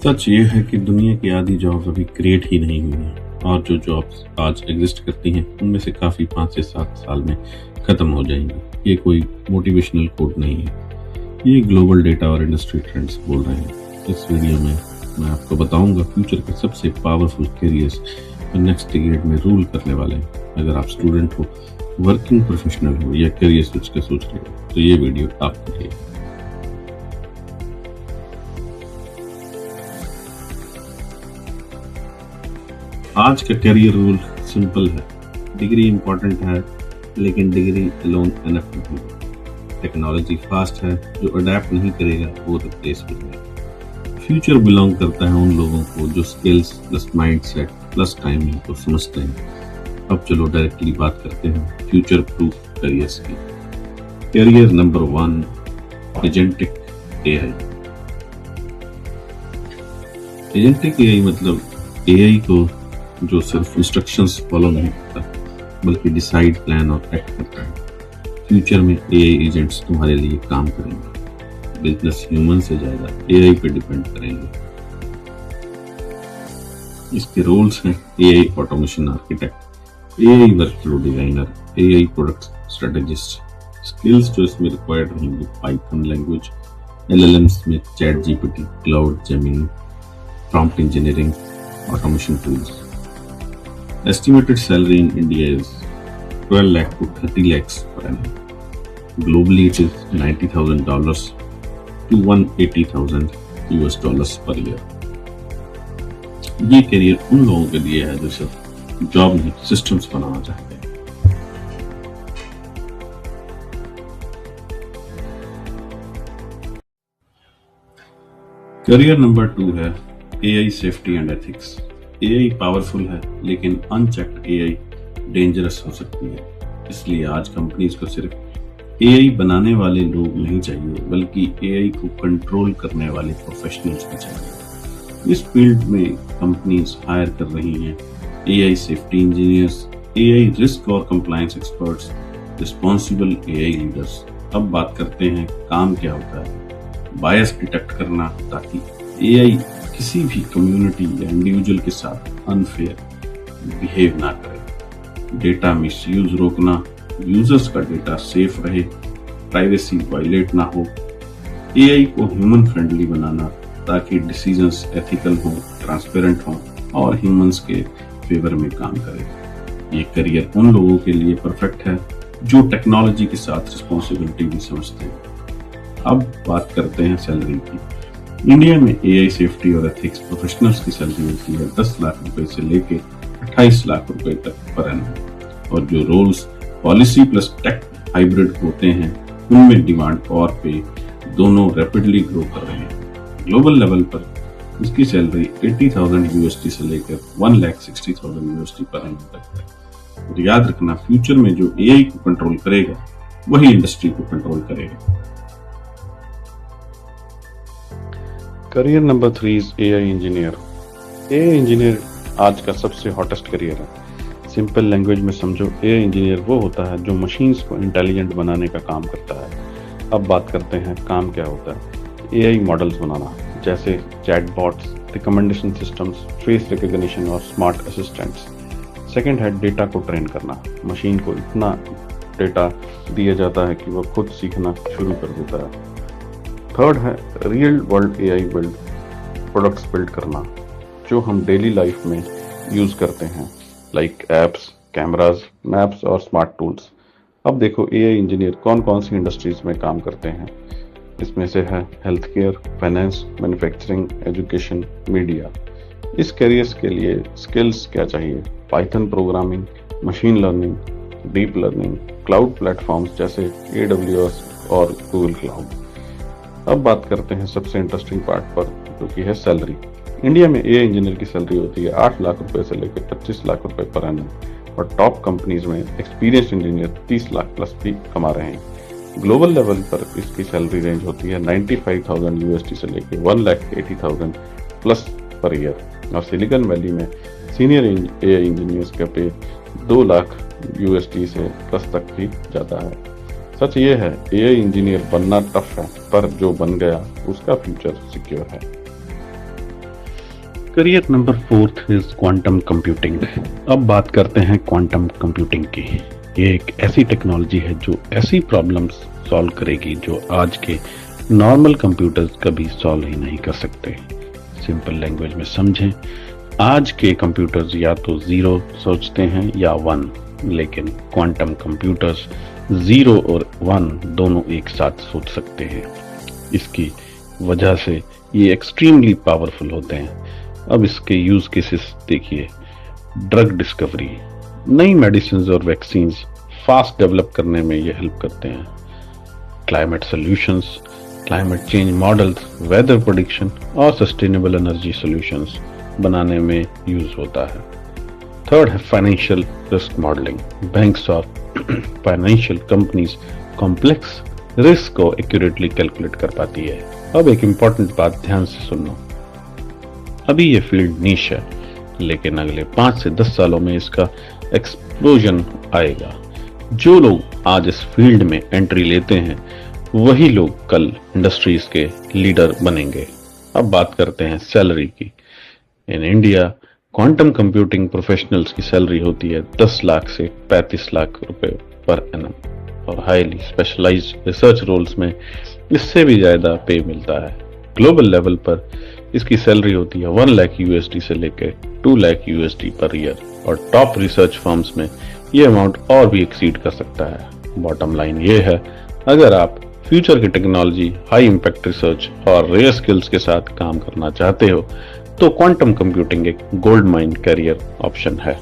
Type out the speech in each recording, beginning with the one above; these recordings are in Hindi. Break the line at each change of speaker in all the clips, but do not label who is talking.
सच ये है कि दुनिया की आधी जॉब्स अभी क्रिएट ही नहीं हुई हैं और जो जॉब्स आज एग्जिस्ट करती हैं उनमें से काफ़ी 5 से 7 साल में ख़त्म हो जाएंगी। ये कोई मोटिवेशनल कोड नहीं है, ये ग्लोबल डेटा और इंडस्ट्री ट्रेंड्स बोल रहे हैं। इस वीडियो में मैं आपको बताऊंगा फ्यूचर के सबसे पावरफुल करियर्स जो नेक्स्ट डिकेड में रूल करने वाले हैं। अगर आप स्टूडेंट हो, वर्किंग प्रोफेशनल हो या करियर स्विच का सोच रहे हो तो ये वीडियो आपके लिए। आज का करियर रूल सिंपल है, डिग्री इंपॉर्टेंट है लेकिन डिग्री अलोन इनफ नहीं। टेक्नोलॉजी फास्ट है, जो अडेप्ट नहीं करेगा वो रिप्लेस हो जाएगा। फ्यूचर बिलोंग करता है उन लोगों को जो skills plus mindset plus timing को समझते हैं। अब चलो डायरेक्टली बात करते हैं फ्यूचर प्रूफ करियर्स की। Career number 1, agentic AI. Agentic AI मतलब एआई को जो सिर्फ इंस्ट्रक्शंस फॉलो नहीं करता बल्कि डिसाइड, प्लान और एक्ट करता है। फ्यूचर में एआई एजेंट्स तुम्हारे लिए काम करेंगे। बिजनेस ह्यूमन से ज्यादा एआई पे डिपेंड करेंगे। इसके रोल्स हैं AI automation architect, AI workflow designer, AI product strategist. Skills जो इसमें रिक्वायर्ड रहेंगे पाइथन लैंग्वेज, एलएलएम्स में chat GPT, cloud, Gemini, prompt engineering, automation tools. Estimated salary in India is 12 lakh to 30 lakhs per annum. Globally, it is $90,000 to $180,000 per year. ये करियर उन लोगों के लिए है जो सिर्फ जॉब नहीं, सिस्टम्स बनाना चाहते हैं। करियर नंबर 2 है AI safety and ethics. AI powerful है लेकिन अनचेक्ड एआई डेंजरस हो सकती है। इसलिए आज कंपनीज को सिर्फ एआई बनाने वाले लोग नहीं चाहिए बल्कि एआई को कंट्रोल करने वाले प्रोफेशनल्स भी चाहिए। इस फील्ड में कंपनीज हायर कर रही हैं AI safety engineers, AI risk और compliance experts, responsible AI leaders. अब बात करते हैं काम क्या होता है। बायस डिटेक्ट करना ताकि एआई किसी भी कम्युनिटी या इंडिविजुअल के साथ अनफेयर बिहेव ना करे। डेटा मिसयूज रोकना, यूजर्स का डेटा सेफ रहे, प्राइवेसी वायलेट ना हो। एआई को ह्यूमन फ्रेंडली बनाना ताकि डिसीजंस एथिकल हो, ट्रांसपेरेंट हो और ह्यूमंस के फेवर में काम करे। ये करियर उन लोगों के लिए परफेक्ट है जो टेक्नोलॉजी के साथ रिस्पॉन्सिबिलिटी भी समझते हैं। अब बात करते हैं सैलरी की। इंडिया में एआई सेफ्टी और एथिक्स प्रोफेशनल्स की सैलरी होती है 10 लाख रुपए से लेके 28 लाख रुपए तक पर एनम। और जो roles policy plus tech hybrid होते हैं उनमें डिमांड और पे दोनों रैपिडली ग्रो कर रहे हैं। ग्लोबल लेवल पर इसकी सैलरी $80,000 से लेकर $1,60,000 पर एनम तक है। और याद रखना, फ्यूचर में जो एआई को कंट्रोल करेगा वही इंडस्ट्री को कंट्रोल करेगा।
Career number 3 is AI engineer. AI engineer आज का सबसे हॉटेस्ट करियर है। सिंपल लैंग्वेज में समझो, एआई इंजीनियर वो होता है जो मशीन्स को इंटेलिजेंट बनाने का काम करता है। अब बात करते हैं काम क्या होता है। एआई मॉडल्स बनाना जैसे chatbots, recommendation systems, face recognition और स्मार्ट असिस्टेंट्स। सेकंड है डेटा को ट्रेन करना। मशीन को इतना डेटा दिया जाता है कि वो खुद सीखना शुरू कर देता है। थर्ड है real world AI build products build करना जो हम डेली लाइफ में यूज करते हैं, लाइक एप्स, कैमराज, मैप्स और स्मार्ट टूल्स। अब देखो एआई इंजीनियर कौन कौन सी इंडस्ट्रीज में काम करते हैं। इसमें से है health care, finance, manufacturing, education, media. इस करियर्स के लिए स्किल्स क्या चाहिए? Python programming, machine learning, deep learning, cloud platforms जैसे AWS और गूगल क्लाउड। अब बात करते हैं सबसे इंटरेस्टिंग पार्ट पर, जो कि है सैलरी। इंडिया में एआई इंजीनियर की सैलरी होती है 8 लाख रुपए से लेकर 25 लाख रुपए पर एनम और टॉप कंपनीज में एक्सपीरियंस इंजीनियर 30 लाख प्लस भी कमा रहे हैं। ग्लोबल लेवल पर इसकी सैलरी रेंज होती है $95,000 से लेकर $1,80,000 प्लस पर ईयर। और सिलिकॉन वैली में सीनियर एआई इंजीनियर्स का पे $2 लाख से प्लस तक भी जाता है। सच ये है, एआई इंजीनियर बनना टफ है पर जो बन गया उसका फ्यूचर सिक्योर है। Career number 4 is quantum computing. अब बात करते हैं क्वांटम कंप्यूटिंग की। ये एक ऐसी टेक्नोलॉजी है जो ऐसी प्रॉब्लम्स सॉल्व करेगी जो आज के नॉर्मल कंप्यूटर्स कभी सॉल्व ही नहीं कर सकते। सिंपल लैंग्वेज में समझें, आज के कंप्यूटर्स या तो 0 सोचते हैं या 1, लेकिन क्वांटम कंप्यूटर्स 0 और 1 दोनों एक साथ सोच सकते हैं। इसकी वजह से ये एक्सट्रीमली पावरफुल होते हैं। अब इसके यूज केसेस देखिए। ड्रग डिस्कवरी, नई मेडिसिन और वैक्सीन फास्ट डेवलप करने में ये हेल्प करते हैं। Climate solutions, climate change models, weather prediction और सस्टेनेबल एनर्जी सॉल्यूशंस बनाने में यूज होता है। थर्ड है फाइनेंशियल रिस्क मॉडलिंग। बैंक्स और फाइनेंशियल कंपनीज कॉम्प्लेक्स रिस्क को एक्यूरेटली कैलकुलेट कर पाती है। अब एक इंपॉर्टेंट बात ध्यान से सुनो। अभी ये फील्ड नीश है, लेकिन अगले 5 से 10 सालों में इसका एक्सप्लोजन आएगा। जो लोग आज इस फील्ड में एंट्री लेते हैं वही लोग कल इंडस्ट्रीज के लीडर बनेंगे। अब बात करते हैं सैलरी की। In India quantum computing professionals की सैलरी होती है 10 लाख से 35 लाख रुपए पर एनम और हाईली स्पेशलाइज्ड रिसर्च रोल्स में इससे भी ज्यादा पे मिलता है। ग्लोबल लेवल पर इसकी सैलरी होती है 1 लाख यूएसडी से लेकर 2 लाख यूएसडी पर ईयर और टॉप रिसर्च फर्म्स में ये अमाउंट और भी एक्सीड कर सकता है। बॉटम लाइन ये है, अगर आप फ्यूचर की टेक्नोलॉजी, हाई इंपैक्ट रिसर्च और रेयर स्किल्स के साथ काम करना चाहते हो तो क्वांटम कंप्यूटिंग एक गोल्ड माइन करियर ऑप्शन है।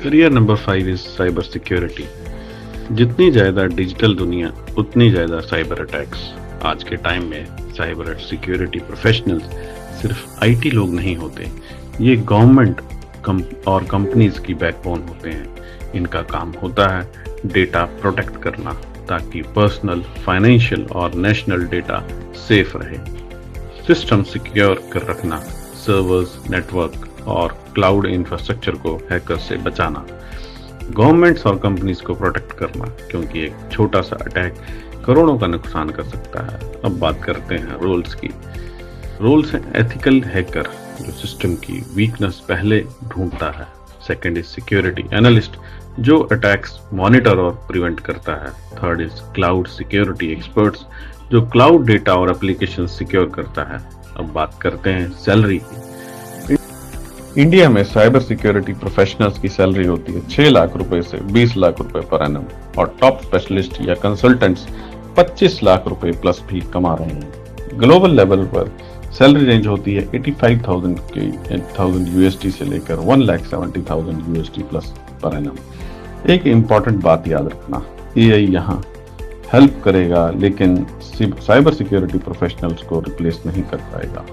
Career number 5 is cyber security. जितनी ज्यादा डिजिटल दुनिया उतनी ज्यादा साइबर अटैक्स। आज के टाइम में साइबर सिक्योरिटी प्रोफेशनल्स सिर्फ आईटी लोग नहीं होते, ये गवर्नमेंट और कंपनीज की बैकबोन होते हैं। इनका काम होता है डेटा प्रोटेक्ट करना ताकि पर्सनल, फाइनेंशियल और नेशनल डेटा सेफ रहे। सिस्टम सिक्योर कर रखना, सर्वर्स, नेटवर्क और क्लाउड इंफ्रास्ट्रक्चर को हैकर से बचाना, गवर्नमेंट्स और कंपनीज को प्रोटेक्ट करना, क्योंकि एक छोटा सा अटैक करोड़ों का नुकसान कर सकता है। अब बात करते हैं रोल्स की। रोल्स हैं एथिकल हैकर, जो सिस्टम की वीकनेस पहले ढूंढता है। सेकंड इज सिक्योरिटी एनालिस्ट, जो अटैक्स मॉनिटर और प्रिवेंट करता है। Third is cloud security experts, जो क्लाउड डेटा और एप्लीकेशन सिक्योर करता है। अब बात करते हैं सैलरी की। इंडिया में साइबर सिक्योरिटी प्रोफेशनल्स की सैलरी होती है 6 लाख रुपए से 20 लाख रुपए पर एनम और टॉप स्पेशलिस्ट या कंसल्टेंट्स 25 लाख रुपए प्लस भी कमा रहे हैं। ग्लोबल लेवल पर सैलरी रेंज होती है 85,000 यूएसडी से लेकर 1,70,000 यूएसडी प्लस पर एनम। एक इम्पॉर्टेंट बात याद रखना, एआई यहाँ हेल्प करेगा लेकिन साइबर सिक्योरिटी प्रोफेशनल्स को रिप्लेस नहीं कर पाएगा।